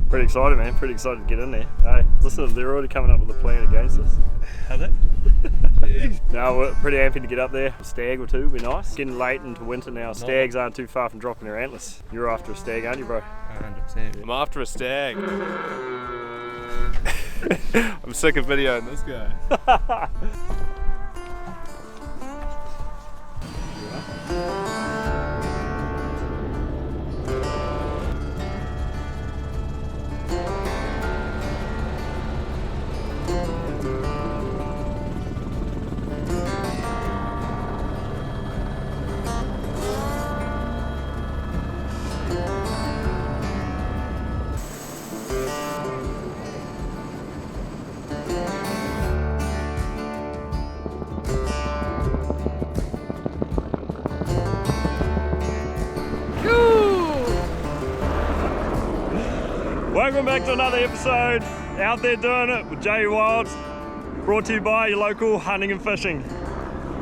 Pretty excited, man. Pretty excited to get in there. Hey, listen, they're already coming up with a plan against us. Have they? No, we're pretty happy to get up there. A stag or two would be nice. Getting late into winter now. Stags aren't too far from dropping their antlers. You're after a stag, aren't you, bro? 100%. I'm after a stag. I'm sick of videoing this guy. Welcome back to another episode, Out There Doing It with J Wilds, brought to you by your local hunting and fishing.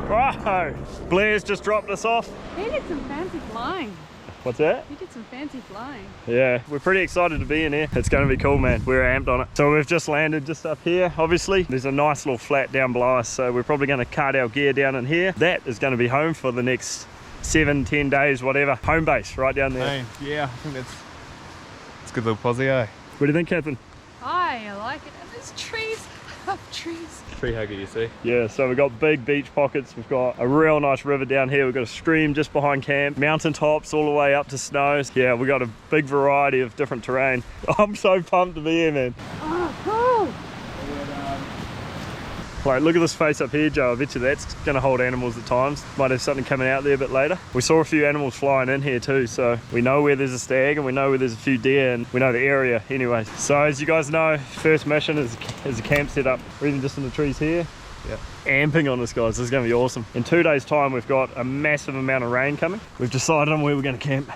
Right, Blair's just dropped us off. He did some fancy flying. What's that? He did some fancy flying. Yeah, we're pretty excited to be in here. It's going to be cool, man. We're amped on it. So we've just landed just up here, obviously. There's a nice little flat down below us, so we're probably going to cart our gear down in here. That is going to be home for the next 7-10 days, whatever. Home base right down there. Hey, yeah, I think it's a good little posse, eh? What do you think, Katherine? I like it. And there's trees. I love trees. Tree hugger, you see? Yeah, so we've got big beach pockets. We've got a real nice river down here. We've got a stream just behind camp, mountain tops all the way up to snows. Yeah, we've got a big variety of different terrain. I'm so pumped to be here, man. Oh, cool. Like, look at this face up here, Joe. I bet you that's going to hold animals at times. Might have something coming out there a bit later. We saw a few animals flying in here too, so we know where there's a stag and we know where there's a few deer and we know the area anyway. So as you guys know, first mission is a camp set up. We're even just in the trees here. Yeah. Amping on this, guys. This is going to be awesome. In 2 days time, we've got a massive amount of rain coming. We've decided on where we're going to camp.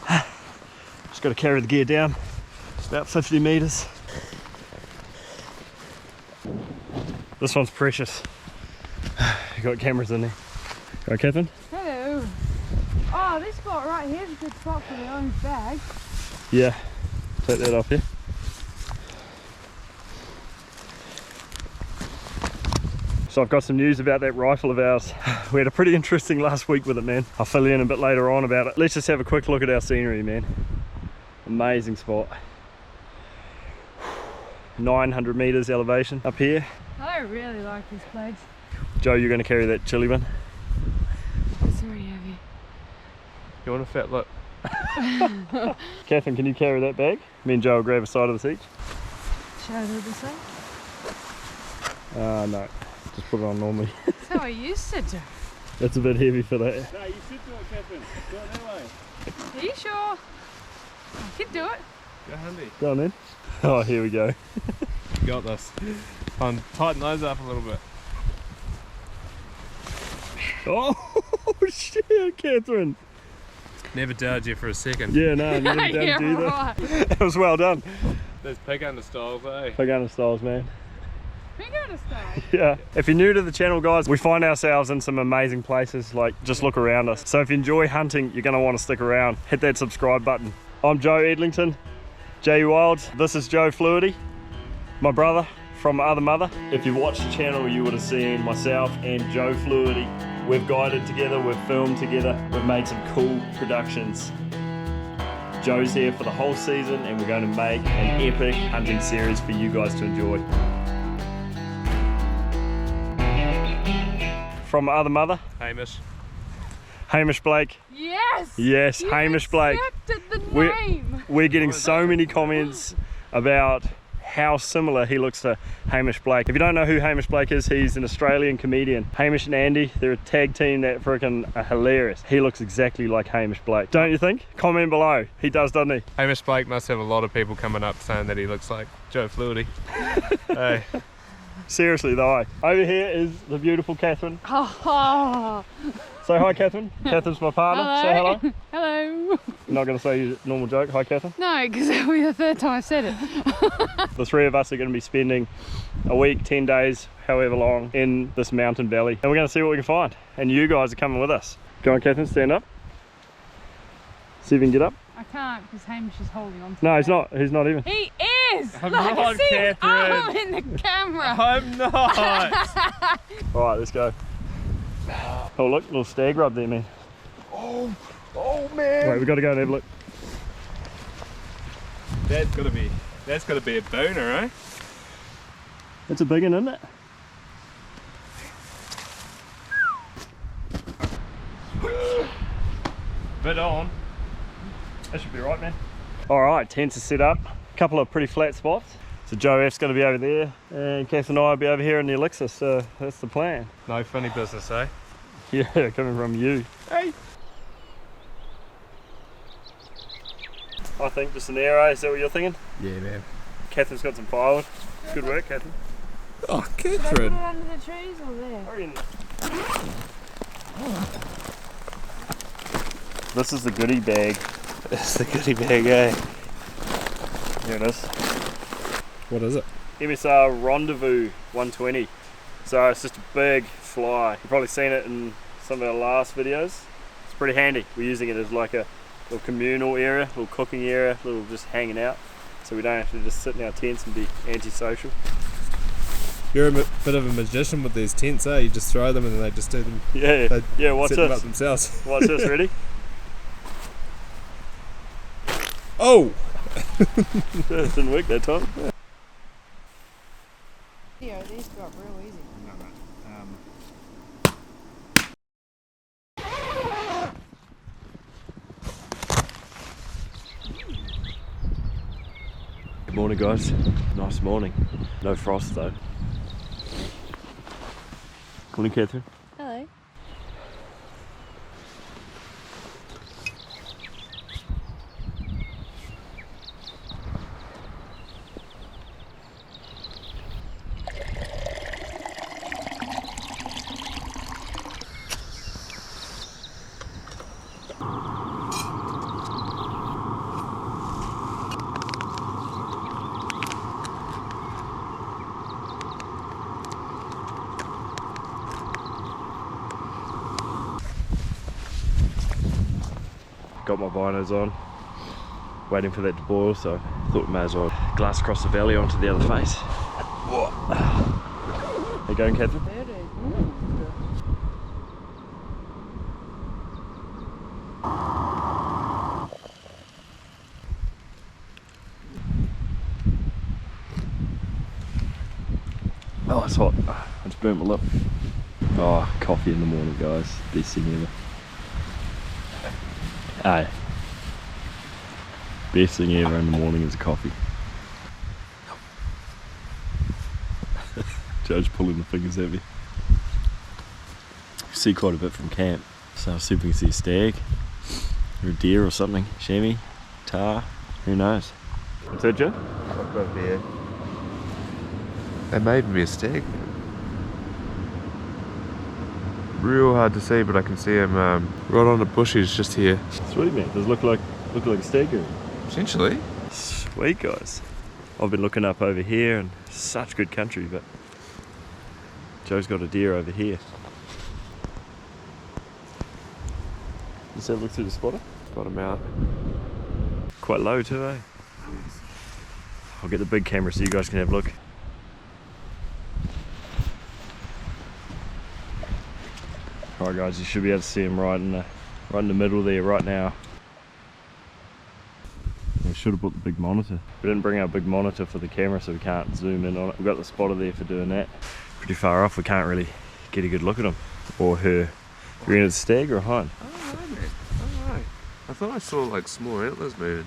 Just got to carry the gear down. It's about 50 meters. This one's precious. You got cameras in there. Right, Katherine? Hello. Oh, this spot right here is a good spot for the orange bag. Yeah. Take that off here. So I've got some news about that rifle of ours. We had a pretty interesting last week with it, man. I'll fill you in a bit later on about it. Let's just have a quick look at our scenery, man. Amazing spot. 900 meters elevation up here. I really like this place. Joe, you're going to carry that chili bin. It's very heavy. You want a fat look? Katherine, can you carry that bag? Me and Joe will grab a side of the seat. Should I do it this way? No. Just put it on normally. That's how I used to do. That's a bit heavy for that. No, you should do it, Katherine. Go that way. Are you sure? I can do it. Go handy. Go on then. Oh, here we go. You got this. Tighten those up a little bit. Oh, shit, Katherine. Never doubted you for a second. Yeah, no, never done Yeah, do that. right. That was well done. There's pig under styles, eh? Bergara styles, man. We got to start. Yeah. If you're new to the channel, guys, we find ourselves in some amazing places. Like, just look around us. So if you enjoy hunting, you're going to want to stick around. Hit that subscribe button. I'm Joe Edlington, J Wilds. This is Joe Fluity, my brother from other mother. If you watched the channel, you would have seen myself and Joe Fluity. We've guided together, we've filmed together, we've made some cool productions. Joe's here for the whole season and we're going to make an epic hunting series for you guys to enjoy. From other mother, Hamish Blake. Yes! Yes, You Hamish Blake. accepted the name! We're getting so many comments about how similar he looks to Hamish Blake. If you don't know who Hamish Blake is, he's an Australian comedian. Hamish and Andy, they're a tag team that freaking are hilarious. He looks exactly like Hamish Blake. Don't you think? Comment below. He does, doesn't he? Hamish Blake must have a lot of people coming up saying that he looks like Joe Fluity. Hey. Seriously though. Over here is the beautiful Katherine. Oh, Say hi, Katherine. Catherine's my partner. hello. Say hello. Hello. I'm not going to say your normal joke. Hi, Katherine. No, because that'll be the third time I said it. The three of us are going to be spending a week, 10 days, however long, in this mountain valley. And we're going to see what we can find. And you guys are coming with us. Go on, Katherine, stand up. See if you can get up. I can't because Hamish is holding on to No, it. he's not. He's not even. He is! I'm Like, not, see his Catherine. arm in the camera. I'm not. All right, let's go. Oh look, little stag rub there, man. Oh man. Wait, we got to go and have a look. That's gotta be a boner, eh? It's a big one, isn't it? Bit on. That should be right, man. All right, tents are set up. A couple of pretty flat spots. So Joe F's going to be over there, and Kath and I will be over here in the Elixir. So that's the plan. No funny business, eh? Yeah, coming from you. Hey. I think just an arrow. Is that what you're thinking? Yeah, man. Catherine's got some firewood. Good work, Catherine. Oh, Should I put it Catherine. under the trees or there? This is the goodie bag. That's the goodie bag, eh? Here it is. What is it? MSR Rendezvous 120. So it's just a big fly. You've probably seen it in some of our last videos. It's pretty handy. We're using it as like a little communal area, little cooking area, little just hanging out. So we don't have to just sit in our tents and be antisocial. You're a bit of a magician with these tents, eh? You just throw them and then they just do them. Yeah, They yeah, watch set them up this. themselves. Watch this, ready? Oh! It didn't work that time. Yeah, these got real easy. Good morning, guys. Nice morning. No frost though. Morning, Catherine. Hello. Got my binos on, waiting for that to boil, so thought we may as well glass across the valley onto the other face. How you going, Catherine? Oh, it's hot. I just burnt my lip. Oh, coffee in the morning, guys. Best thing ever. Aye. Best thing ever in the morning is coffee. Joe's pulling the fingers at me. You see quite a bit from camp. So I was hoping you can see a stag, or a deer or something. Chamois, Tahr, who knows? What's that, Joe? I've got a bear. They made me a stag. Real hard to see, but I can see him right on the bushes just here. Sweet, man. Does it look like a stag here? Essentially. Sweet, guys. I've been looking up over here and such good country, but Joe's got a deer over here. Let's have a look through the spotter. Got him out. Quite low too, eh? I'll get the big camera so you guys can have a look. Alright guys, you should be able to see him right in the middle there right now. We should have put the big monitor. We didn't bring our big monitor for the camera, so we can't zoom in on it. We've got the spotter there for doing that. Pretty far off, we can't really get a good look at him. Or her. You reckon it's a stag or a hind? Oh, right, man. Oh, right. I thought I saw like small antlers moving.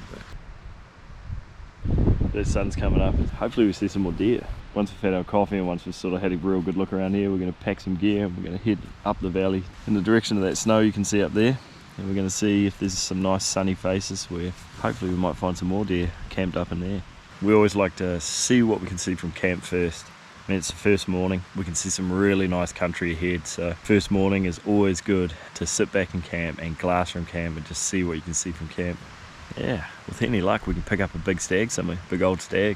The sun's coming up. Hopefully we see some more deer. Once we've had our coffee and once we've sort of had a real good look around here, we're going to pack some gear and we're going to head up the valley in the direction of that snow you can see up there. And we're going to see if there's some nice sunny faces where hopefully we might find some more deer camped up in there. We always like to see what we can see from camp first. I mean, it's the first morning. We can see some really nice country ahead. So first morning is always good to sit back in camp and glass from camp and just see what you can see from camp. Yeah, with any luck we can pick up a big stag somewhere, big old stag.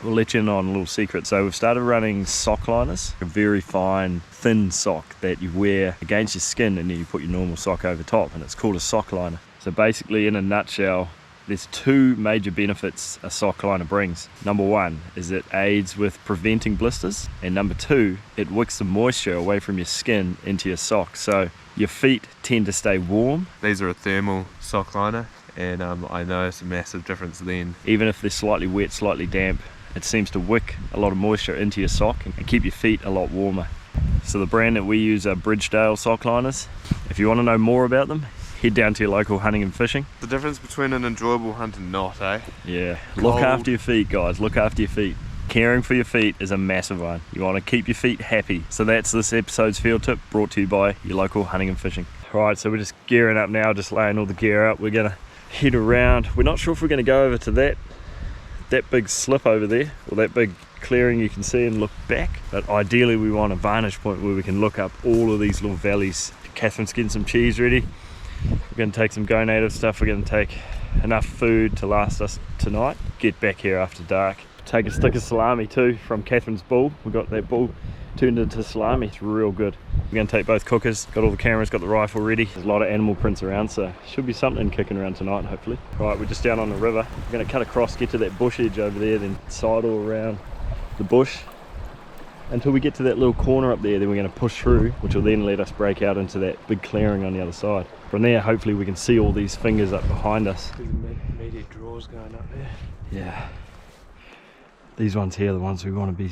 We'll let you in on a little secret. So we've started running sock liners, a very fine, thin sock that you wear against your skin and then you put your normal sock over top, and it's called a sock liner. So basically, in a nutshell, There's two major benefits a sock liner brings. Number one is it aids with preventing blisters, and number two, it wicks the moisture away from your skin into your sock, so your feet tend to stay warm. These are a thermal sock liner, and I noticed a massive difference then. Even if they're slightly wet, slightly damp, it seems to wick a lot of moisture into your sock and keep your feet a lot warmer. So the brand that we use are Bridgedale sock liners. If you want to know more about them, head down to your local hunting and fishing. The difference between an enjoyable hunt and not, eh? Yeah, look after your feet, guys, look after your feet. Caring for your feet is a massive one. You want to keep your feet happy. So that's this episode's field tip, brought to you by your local hunting and fishing. Alright, so we're just gearing up now, just laying all the gear out. We're going to head around. We're not sure if we're going to go over to that big slip over there, or that big clearing you can see and look back, but ideally we want a vantage point where we can look up all of these little valleys. Catherine's getting some cheese ready. We're going to take some Go Native stuff. We're going to take enough food to last us tonight. Get back here after dark. Take a stick of salami too from Catherine's bull. We got that bull turned into salami. It's real good. We're going to take both cookers. Got all the cameras, got the rifle ready. There's a lot of animal prints around, so should be something kicking around tonight, hopefully. Right, we're just down on the river. We're going to cut across, get to that bush edge over there, then sidle around the bush until we get to that little corner up there. Then we're going to push through, which will then let us break out into that big clearing on the other side. From there, hopefully we can see all these fingers up behind us. There's immediate draws going up there. Yeah, these ones here are the ones we want to be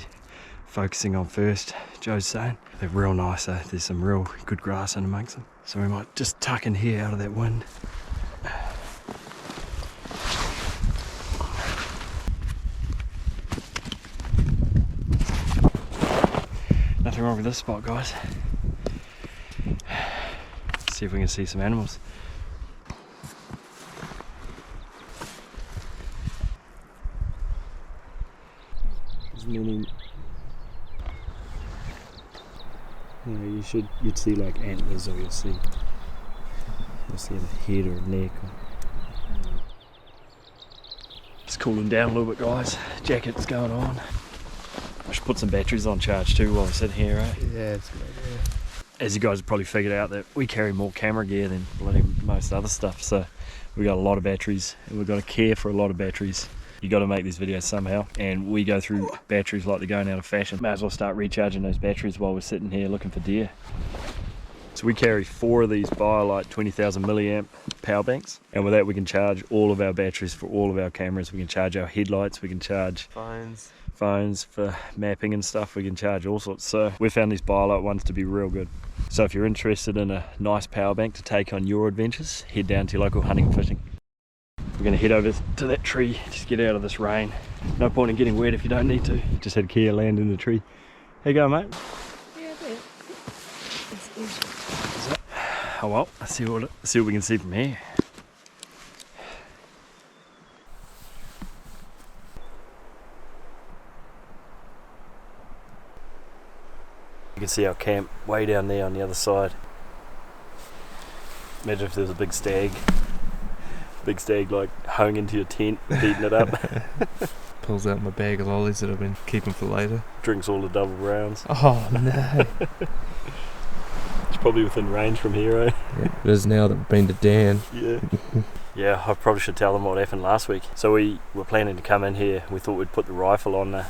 focusing on first, Joe's saying. They're real nice though. There's some real good grass in amongst them, so we might just tuck in here out of that wind. Nothing wrong with this spot, guys. Let's see if we can see some animals. There's many. Yeah, you'd see like antlers, or you'll see a head or a neck. It's cooling down a little bit, guys. Jacket's going on. I should put some batteries on charge too while we're sitting here, right? Yeah, it's good. Yeah. As you guys have probably figured out, that we carry more camera gear than bloody most other stuff, so we got a lot of batteries and we've got to care for a lot of batteries. You got to make these videos somehow, and we go through batteries like they're going out of fashion. May as well start recharging those batteries while we're sitting here looking for deer. So we carry 4 of these BioLite 20,000 milliamp power banks, and with that we can charge all of our batteries for all of our cameras. We can charge our headlights, we can charge phones for mapping and stuff, we can charge all sorts. So we found these BioLite ones to be real good. So if you're interested in a nice power bank to take on your adventures, head down to your local hunting and fishing. We're going to head over to that tree, just get out of this rain. No point in getting wet if you don't need to. Just had Kia land in the tree. How you going, mate? Yeah, a bit. Oh well, let's see what we can see from here. You can see our camp way down there on the other side. Imagine if there was a big stag like hung into your tent, beating it up. Pulls out my bag of lollies that I've been keeping for later. Drinks all the double browns. Oh no. It's probably within range from here, eh? Yeah, it is now that we've been to Dan. Yeah. Yeah, I probably should tell them what happened last week. So we were planning to come in here. We thought we'd put the rifle on the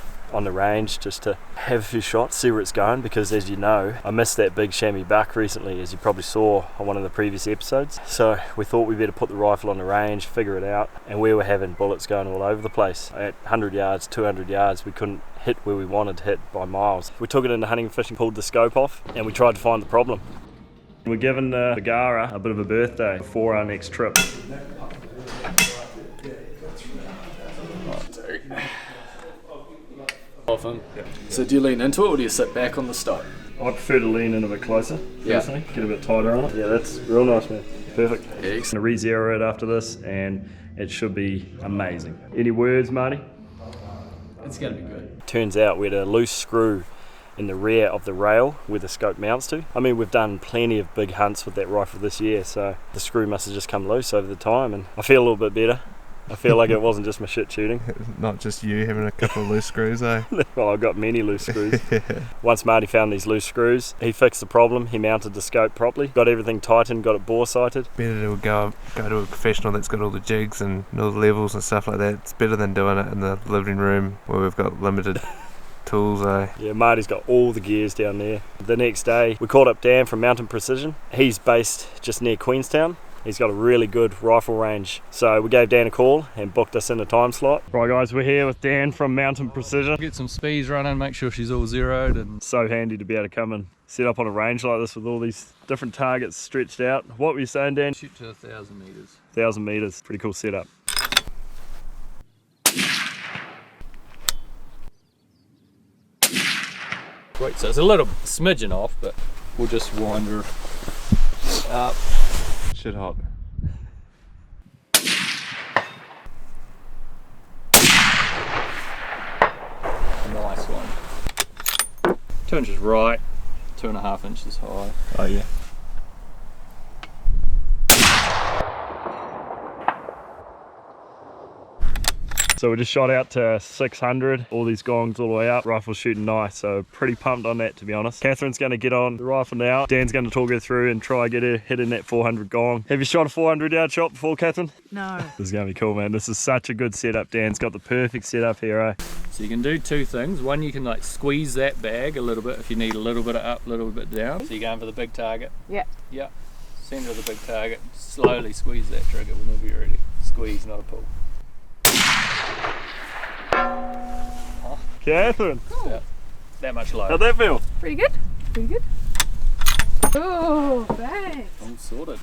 range just to have a few shots, see where it's going, because as you know, I missed that big chamois buck recently, as you probably saw on one of the previous episodes. So we thought we better put the rifle on the range, figure it out, and we were having bullets going all over the place. At 100 yards, 200 yards, we couldn't hit where we wanted to hit by miles. We took it into hunting and fishing, pulled the scope off, and we tried to find the problem. We're giving Bergara a bit of a birthday before our next trip. Often. Yep. So do you lean into it or do you sit back on the stock? I prefer to lean in a bit closer, personally. Get a bit tighter on it. Yeah, that's real nice, man. Perfect. I'm going to re-zero it after this, and it should be amazing. Any words, Marty? It's going to be good. Turns out we had a loose screw in the rear of the rail where the scope mounts to. I mean, we've done plenty of big hunts with that rifle this year, so the screw must have just come loose over the time, and I feel a little bit better. I feel like it wasn't just my shit shooting. Not just you having a couple of loose screws, eh? Well, I've got many loose screws. Once Marty found these loose screws, he fixed the problem. He mounted the scope properly, got everything tightened, got it bore sighted. Better to go to a professional that's got all the jigs and all the levels and stuff like that. It's better than doing it in the living room where we've got limited tools, eh? Yeah, Marty's got all the gears down there. The next day, we called up Dan from Mountain Precision. He's based just near Queenstown. He's got a really good rifle range. So we gave Dan a call and booked us in a time slot. Right guys, we're here with Dan from Mountain Precision. Get some speeds running, make sure she's all zeroed, and So handy to be able to come and set up on a range like this with all these different targets stretched out. What were you saying, Dan? shoot to 1,000 meters. 1,000 meters, pretty cool setup. Great, so it's a little smidgen off, but we'll just wind her up. Shit hot. Nice one. 2 inches right, 2.5 inches high. Oh yeah. So we just shot out to 600, all these gongs all the way up, rifle's shooting nice, so pretty pumped on that to be honest. Catherine's going to get on the rifle now, Dan's going to talk her through and try get her hitting that 400 gong. Have you shot a 400 yard shot before, Catherine? No. This is going to be cool, man. This is such a good setup. Dan's got the perfect setup here, eh? So you can do two things. One, you can like squeeze that bag a little bit if you need a little bit of up, a little bit down. So you're going for the big target. Yeah. Yeah. Center of the big target. Slowly squeeze that trigger whenever you're ready. Squeeze, not a pull. Catherine, About that much lower. how'd that feel? Pretty good. Pretty good. Oh, thanks. All sorted.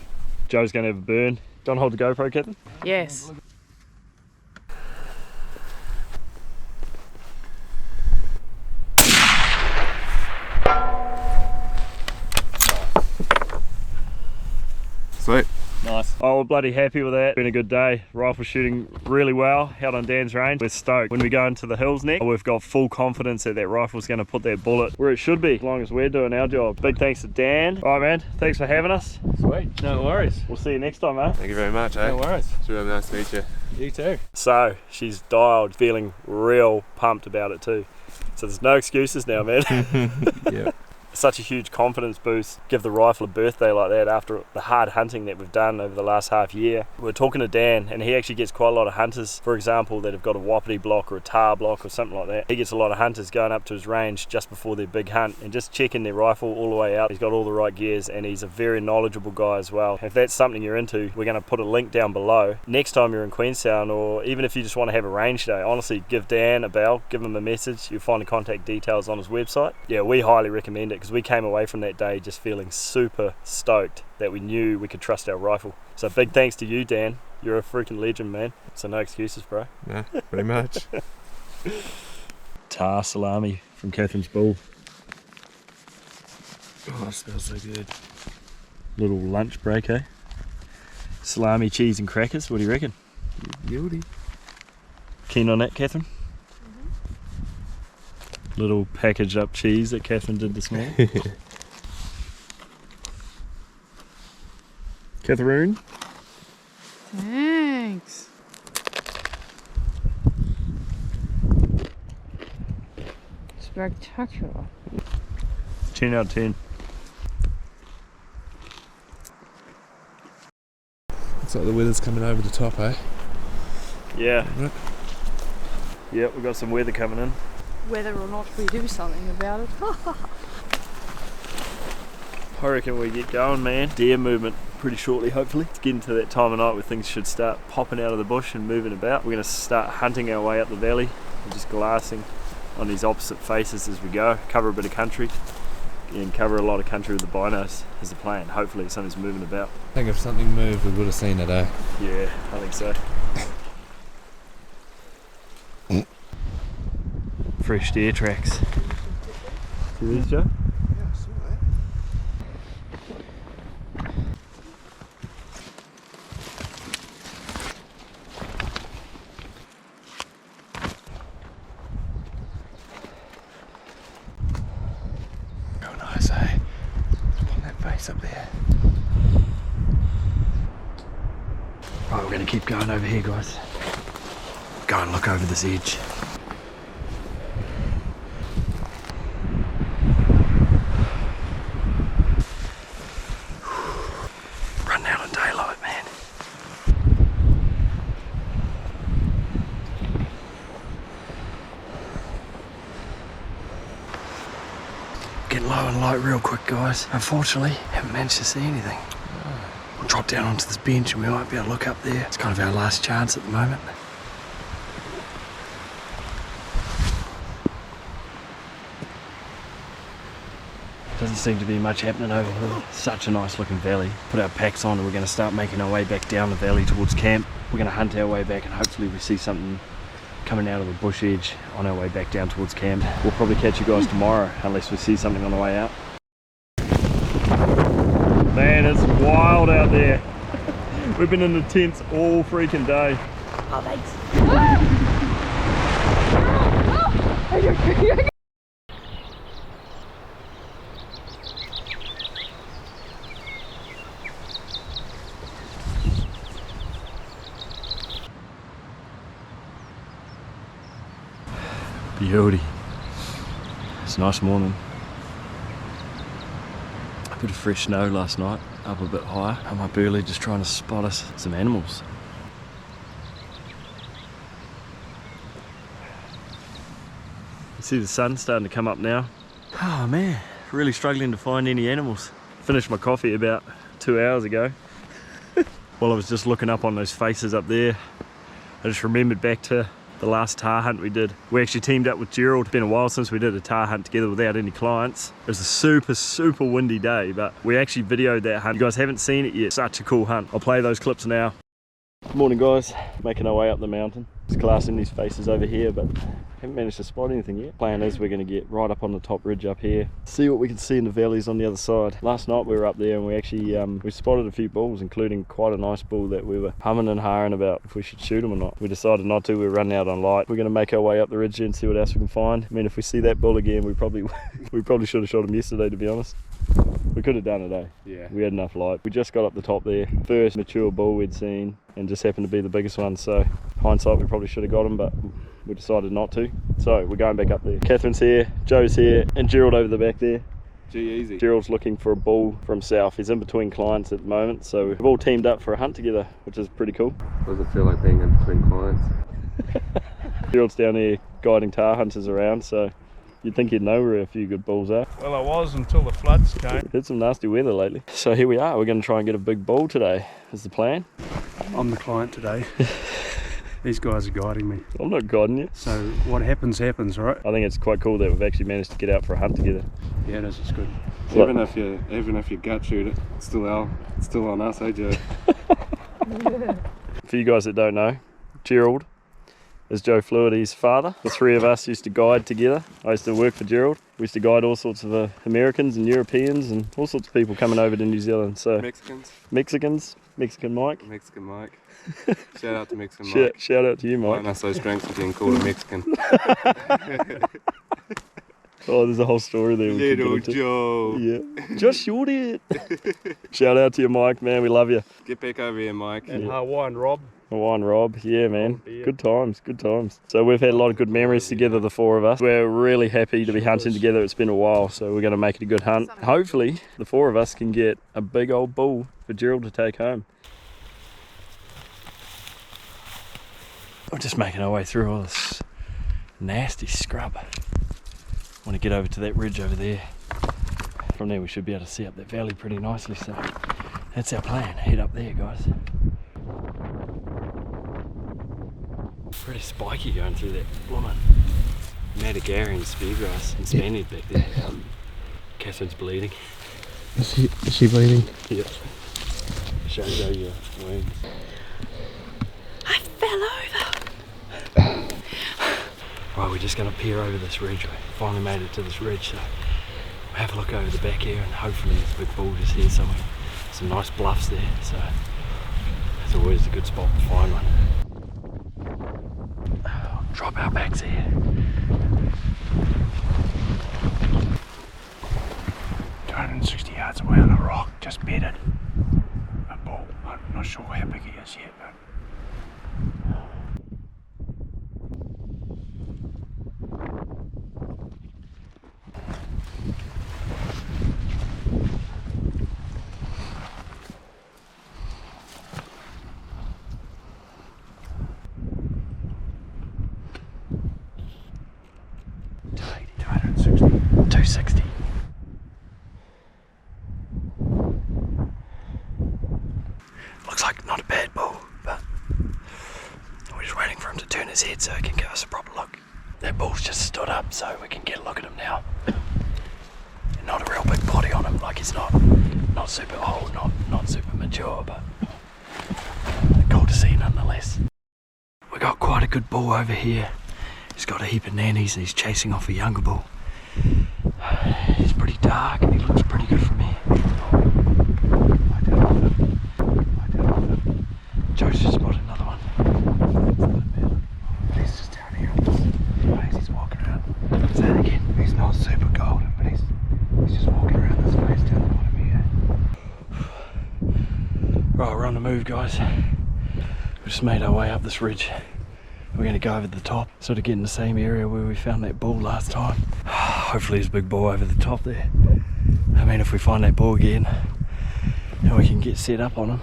Joe's going to have a burn. Don't hold the GoPro, Catherine. Yes. Sweet. Nice. Oh, we're bloody happy with that. Been a good day. Rifle shooting really well out on Dan's range. We're stoked. When we go into the hills next, we've got full confidence that that rifle's going to put that bullet where it should be, as long as we're doing our job. Big thanks to Dan. All right, man. Thanks for having us. Sweet. No worries. We'll see you next time, eh? Thank you very much, eh? No worries. It's really nice to meet you. You too. So, she's dialed, feeling real pumped about it too. So there's no excuses now, man. Yeah. Such a huge confidence boost. Give the rifle a birthday like that after the hard hunting that we've done over the last half year. We're talking to Dan and he actually gets quite a lot of hunters, for example, that have got a wapiti block or a Tahr block or something like that. He gets a lot of hunters going up to his range just before their big hunt and just checking their rifle all the way out. He's got all the right gears and he's a very knowledgeable guy as well. If that's something you're into, we're going to put a link down below. Next time you're in Queenstown, or even if you just want to have a range day, honestly, give Dan a bell, give him a message. You'll find the contact details on his website. Yeah, we highly recommend it because we came away from that day just feeling super stoked that we knew we could trust our rifle. So big thanks to you, Dan. You're a freaking legend, man. So no excuses, bro. Yeah, pretty much. Tahr salami from Catherine's bull. Oh, it smells so good. Little lunch break, eh? Salami, cheese and crackers. What do you reckon? Guilty. Keen on that, Catherine? Little packaged up cheese that Catherine did this morning. Catherine? Thanks. Spectacular. 10 out of 10. Looks like the weather's coming over the top, eh? Yeah. Right. Yeah, we've got some weather coming in. Whether or not we do something about it. I reckon we get going, man. Deer movement pretty shortly, hopefully. It's getting to that time of night where things should start popping out of the bush and moving about. We're going to start hunting our way up the valley and just glassing on these opposite faces as we go. Cover a bit of country and cover a lot of country with the binos is the plan. Hopefully something's moving about. I think if something moved, we would have seen it, eh? Yeah, I think so. Fresh deer tracks. See these, Joe? Yeah, I saw that. Real nice, eh? On that face up there. Right, we're going to keep going over here, guys. go and look over this edge. Run out in daylight, man. Getting low and light real quick, guys. Unfortunately, haven't managed to see anything. We'll drop down onto this bench and we might be able to look up there. It's kind of our last chance at the moment. Doesn't seem to be much happening over here. Such a nice looking valley. Put our packs on and we're going to start making our way back down the valley towards camp. We're going to hunt our way back and hopefully we see something coming out of the bush edge on our way back down towards camp. We'll probably catch you guys tomorrow unless we see something on the way out. Man, it's wild out there. We've been in the tents all freaking day. Oh, thanks. Beauty. It's a nice morning. A bit of fresh snow last night, up a bit higher. I'm up early just trying to spot us some animals. You see the sun starting to come up now. Oh man, really struggling to find any animals. Finished my coffee about 2 hours ago. While I was just looking up on those faces up there, I just remembered back to the last Tahr hunt we did. We actually teamed up with Gerald. It's been a while since we did a Tahr hunt together without any clients. It was a super windy day, but we actually videoed that hunt. You guys haven't seen it yet. Such a cool hunt. I'll play those clips now. Morning guys, making our way up the mountain. Just glassing these faces over here, but haven't managed to spot anything yet. Plan is we're going to get right up on the top ridge up here, see what we can see in the valleys on the other side. Last night we were up there and we actually we spotted a few bulls, including quite a nice bull that we were humming and hawing about if we should shoot him or not. We decided not to. We were running out on light. We're going to make our way up the ridge and see what else we can find. I mean, if we see that bull again, we probably should have shot him yesterday, to be honest. We could have done it, eh? Yeah. We had enough light. We just got up the top there. First mature bull we'd seen, and just happened to be the biggest one, so hindsight we probably should have got him, but we decided not to. So we're going back up there. Catherine's here, Joe's here, and Gerald over the back there. G-easy. Gerald's looking for a bull from south. He's in between clients at the moment, so we've all teamed up for a hunt together, which is pretty cool. What does it feel like being in between clients? Gerald's down here guiding Tahr hunters around, so you'd think he'd know where a few good bulls are. Well, I was until the floods came. We've had some nasty weather lately. So here we are, we're going to try and get a big bull today, is the plan. I'm the client today. These guys are guiding me. I'm not guiding you. So what happens, happens, right? I think it's quite cool that we've actually managed to get out for a hunt together. Yeah, it is, it's good. Even if you gut shoot it, it's still on us, eh Joe? For you guys that don't know, Gerald is Joe Fluidy's father. The three of us used to guide together. I used to work for Gerald. We used to guide all sorts of Americans and Europeans and all sorts of people coming over to New Zealand. So Mexicans, Mexican Mike. Mexican Mike. Shout out to Mexican Mike. Shout out to you, Mike. Mine are so strengths for being called a Mexican. Oh, there's a whole story there. Little Joe. Yeah. Just shoot it. Shout out to you, Mike, man. We love you. Get back over here, Mike. And Hawaiian Rob. Hawaiian Rob, yeah man, good times. So we've had a lot of good memories together, the four of us. We're really happy to be hunting together. It's been a while, so we're going to make it a good hunt. Hopefully the four of us can get a big old bull for Gerald to take home. We're just making our way through all this nasty scrub. Want to get over to that ridge over there. From there we should be able to see up that valley pretty nicely, so that's our plan. Head up there, guys. Pretty spiky going through that woman. Madagarian speargrass and Spaniard back there. Catherine's bleeding. Is she bleeding? Yep. Show your wounds. I fell over. Right, we're just going to peer over this ridge. We finally made it to this ridge, so we'll have a look over the back here and hopefully there's a big bull just here somewhere. Some nice bluffs there, so that's always a good spot to find one. Drop our bags here. 260 yards away on a rock, just bedded. A bull. I'm not sure how big he is yet, but 260. 260. Looks like not a bad bull, but we're just waiting for him to turn his head so he can give us a proper look. That bull's just stood up so we can get a look at him now. And not a real big body on him, like he's not super old, not super mature, but cool to see nonetheless. We got quite a good bull over here. He's got a heap of nannies and he's chasing off a younger bull. He's pretty dark and he looks pretty good from here. Joe's just spotted another one. He's just down here on this place. He's walking around. Is that again? He's not super golden, but he's just walking around this place down the bottom here. Right, we're on the move, guys. We just made our way up this ridge. We're going to go over the top, sort of get in the same area where we found that bull last time. Hopefully there's a big bull over the top there. I mean, if we find that bull again, then we can get set up on him.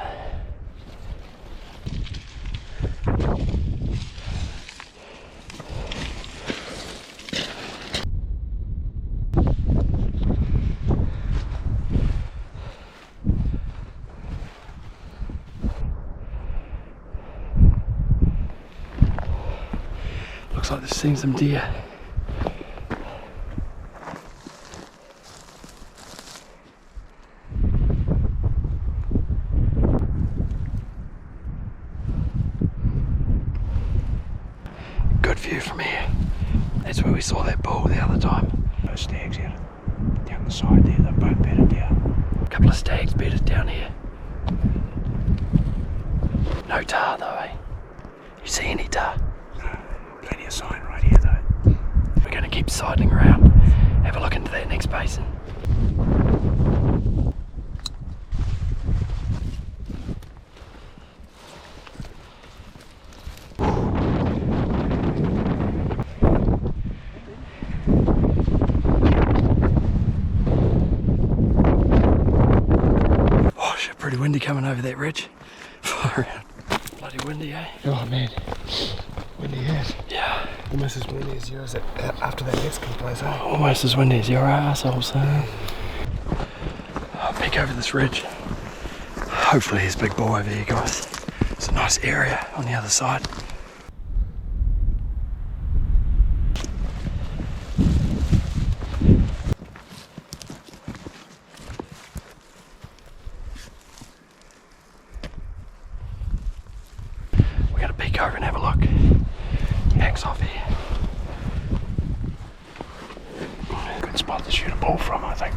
Looks like they've seen some deer. Good view from here. That's where we saw that bull the other time. Those stags here down the side there, they're both bedded down. A couple of stags bedded down here. No tar though, eh? You see any tar? Plenty of sign right here though. We're going to keep sidling around, have a look into that next basin. Oh shit, pretty windy coming over that ridge. Far out. Bloody windy, eh? Oh man, windy as. Yeah. Almost as windy as yours after that Mexican place, eh? Almost as windy as your assholes, huh? I'll peek over this ridge. Hopefully there's a big bull over here, guys. It's a nice area on the other side. We're gonna peek over and have a look. Pack's off here. Good spot to shoot a bull from, I think.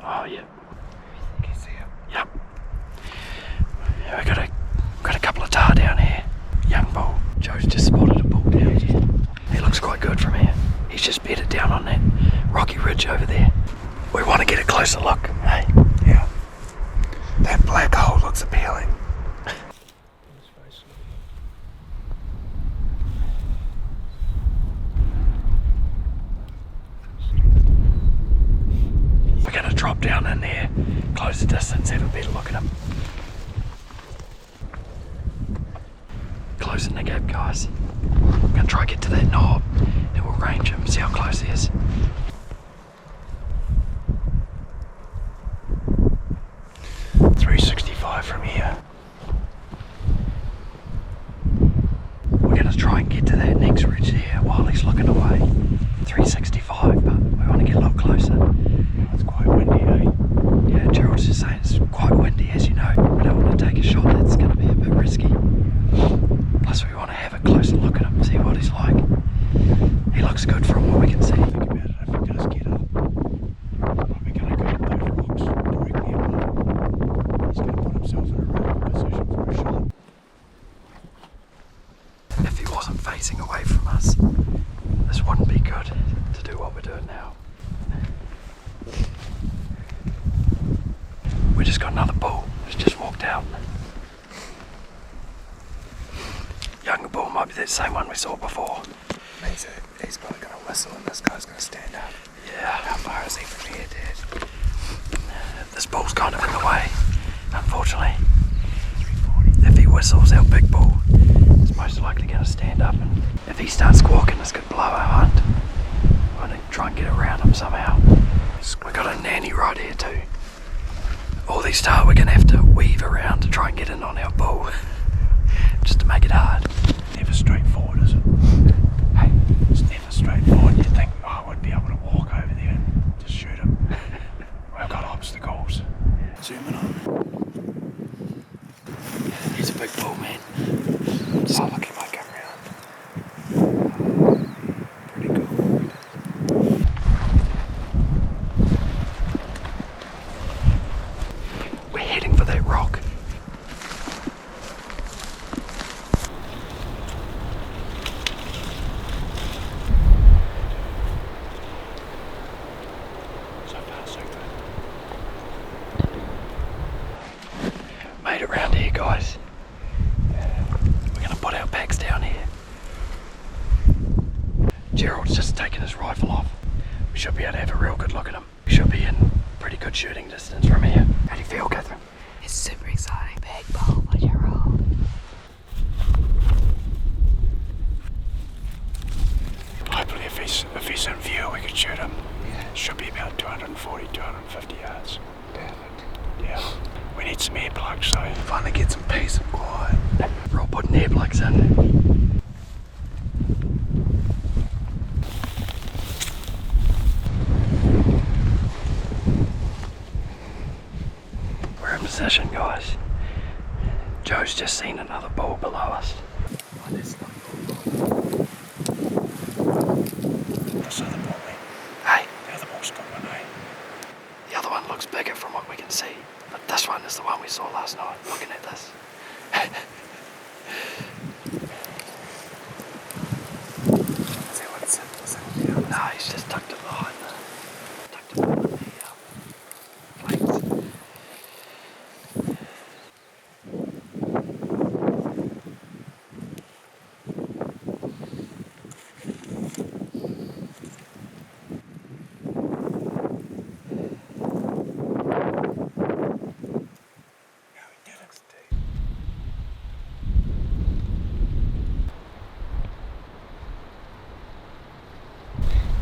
Oh yeah. Can you see him? Yep. Yeah, we got a couple of tar down here. Young bull. Joe's just spotted a bull down here. He looks quite good from here. He's just bedded down on that rocky ridge over there. We want to get a closer look, hey? Yeah. That black hole looks appealing. We're going to drop down in there, close the distance, have a better look at him. Closing the gap, guys. We're going to try to get to that knob and we'll range him, see how close he is. .365 from here. We're going to try and get to that next ridge there while he's looking away. 365, but we want to get a lot closer. It's quite windy, eh? Yeah, Gerald's just saying it's quite windy, as you know. We don't want to take a shot that's going to be a bit risky. Plus we want to have a closer look at him, see what he's like. He looks good from what we can see. Think about it, if he does get up, probably going to go up those rocks directly above. He's going to put himself in a really good position for a shot. If he wasn't facing away from us, this wouldn't be good to do what we're doing now. We just got another bull who's just walked out. Younger bull might be that same one we saw before. Means he's probably going to whistle and this guy's gonna stand up. Yeah. How far is he from here, Dad? This bull's kind of in the way, unfortunately. If he whistles, our big bull is most likely going to stand up, and if he starts squawking, this could blow our hunt. We're going to try and get around him somehow. We've got a nanny right here too. All these Tahr we're going to have to weave around to try and get in on our bull, just to make it hard. Never straightforward, is it? Hey, it's never straightforward. You think, oh, I would be able to walk over there and just shoot him. We've got obstacles. Zoom in on. He's a big bull, man. Oh, look, he might come round. Pretty cool. We're heading for that rock. So far, so good. Made it around here, guys. We're going to put our packs down here. Gerald's just taken his rifle off. We should be able to have a real good look at him. We should be in pretty good shooting distance from here. How do you feel, Catherine? It's super exciting. Big bull by Gerald. Hopefully, if he's in view, we could shoot him. Should be about 240, 250 yards. Perfect. Yeah. We need some earplugs, so finally get some peace and quiet. We're all putting earplugs in. We're in position, guys. Joe's just seen another bull below us. Oh, that's not This other ball, mate. Hey, The other ball's got one, eh? the other one looks bigger from what we can see, but this one is the one we saw last night. Looking at this. Is that what it's in? No, he's just tucked it behind the flames.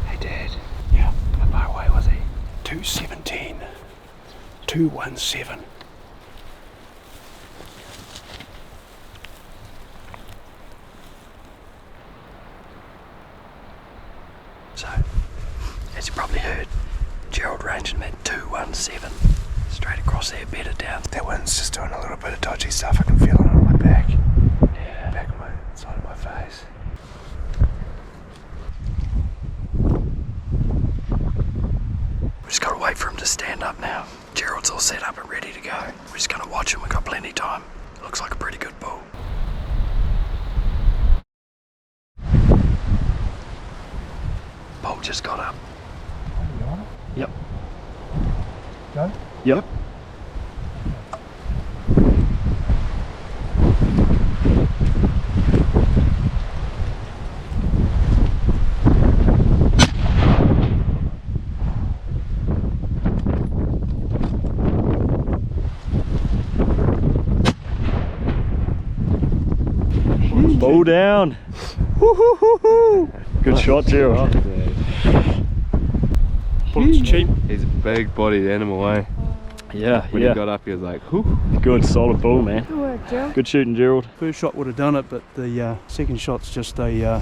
Hey, Dad. Yeah. How far away was he? 217. 217. So, as you probably heard, Gerald ranged him at 217. Straight across there, bedded down. That wind's just doing a little bit of dodgy stuff. I can feel it on my back. Yeah. Back of my side of my face. We just gotta wait for him to stand up now. Gerald's all set up and ready to go. We're just gonna watch him, we've got plenty of time. Looks like a pretty good bull. Bull just got up. Yep. Go? Yep. Bull down. Woo-hoo-hoo-hoo. Good shot, Gerald. Bull's cheap. He's a big bodied animal, eh? Yeah, When he got up, he was like, whoo. Good, solid bull, man. Good work, Gerald. Good shooting, Gerald. First shot would have done it, but the second shot's just a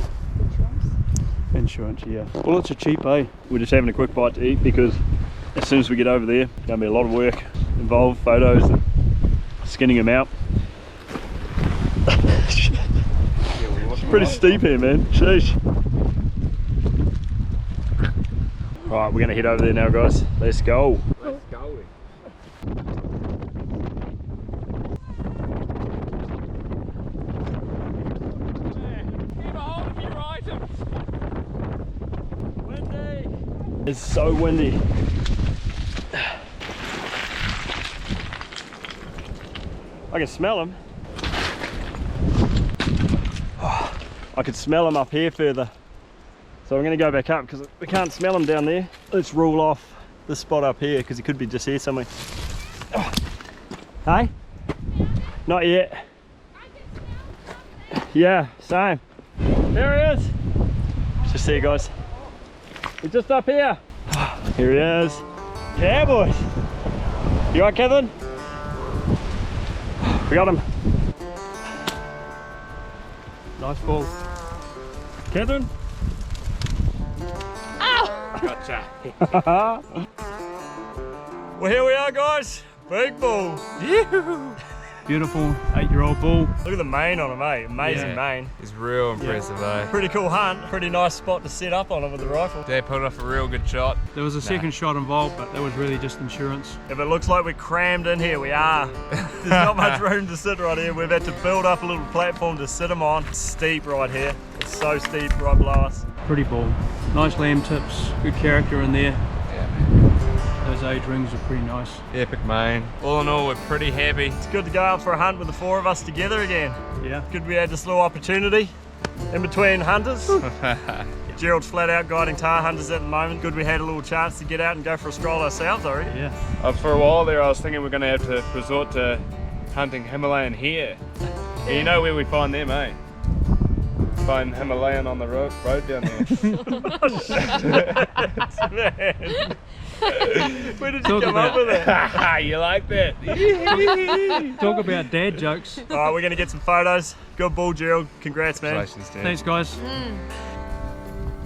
insurance, yeah. Bullets are cheap, eh? We're just having a quick bite to eat because as soon as we get over there, going to be a lot of work involved, photos and skinning him out. It's pretty steep here, man. Sheesh. Right, we're going to head over there now, guys. Let's go. Let's go. It's so windy. I can smell him. Oh, I could smell him up here further. So I'm going to go back up because we can't smell him down there. Let's rule off this spot up here because he could be just here somewhere. Oh. Hey? Not yet. Yeah, same. There he is. Just there, guys. He's just up here. Here he is. Yeah, boys. You all right, Katherine? We got him. Nice ball. Katherine? Ow! Gotcha. Well, here we are, guys. Big bull. Beautiful 8-year-old bull. Look at the mane on him, eh? Amazing mane. It's real impressive, eh? Pretty cool hunt. Pretty nice spot to set up on him with the rifle. Dad pulled off a real good shot. There was a second shot involved, but that was really just insurance. If it looks like we're crammed in here, we are. There's not much room to sit right here. We've had to build up a little platform to sit him on. It's steep right here. It's so steep right below us. Pretty bull. Nice lamb tips, good character in there. Those age rings are pretty nice. Epic mane. All in all, we're pretty happy. It's good to go out for a hunt with the 4 of us together again. Yeah. Good we had this little opportunity in between hunters. Gerald's flat out guiding Tahr hunters at the moment. Good we had a little chance to get out and go for a stroll ourselves already. Yeah. For a while there I was thinking we're going to have to resort to hunting Himalayan hare. You know where we find them, eh? Find Himalayan on the road down there. Man. Where did you come up with it? You like that? Talk about dad jokes. Alright, we're going to get some photos. Good bull, Gerald. Congrats, man. Congratulations, Dad. Thanks, guys.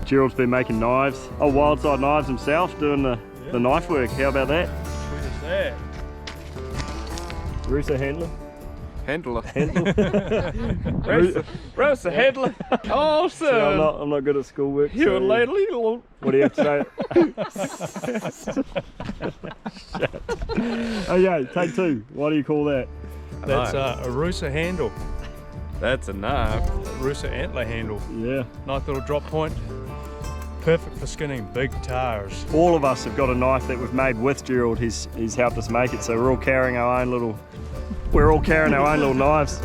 Gerald's been making knives. Oh, wild side knives himself, doing the knife work. How about that? What is that? Russo handler. Handler. Roast handler. Awesome. See, I'm not good at schoolwork. You're a ladle. What do you have to say? Okay, take 2. What do you call that? That's a Rusa handle. That's a knife. A Rusa antler handle. Yeah. Nice little drop point. Perfect for skinning big tars. All of us have got a knife that we've made with Gerald. He's helped us make it, so we're all carrying our own little knives.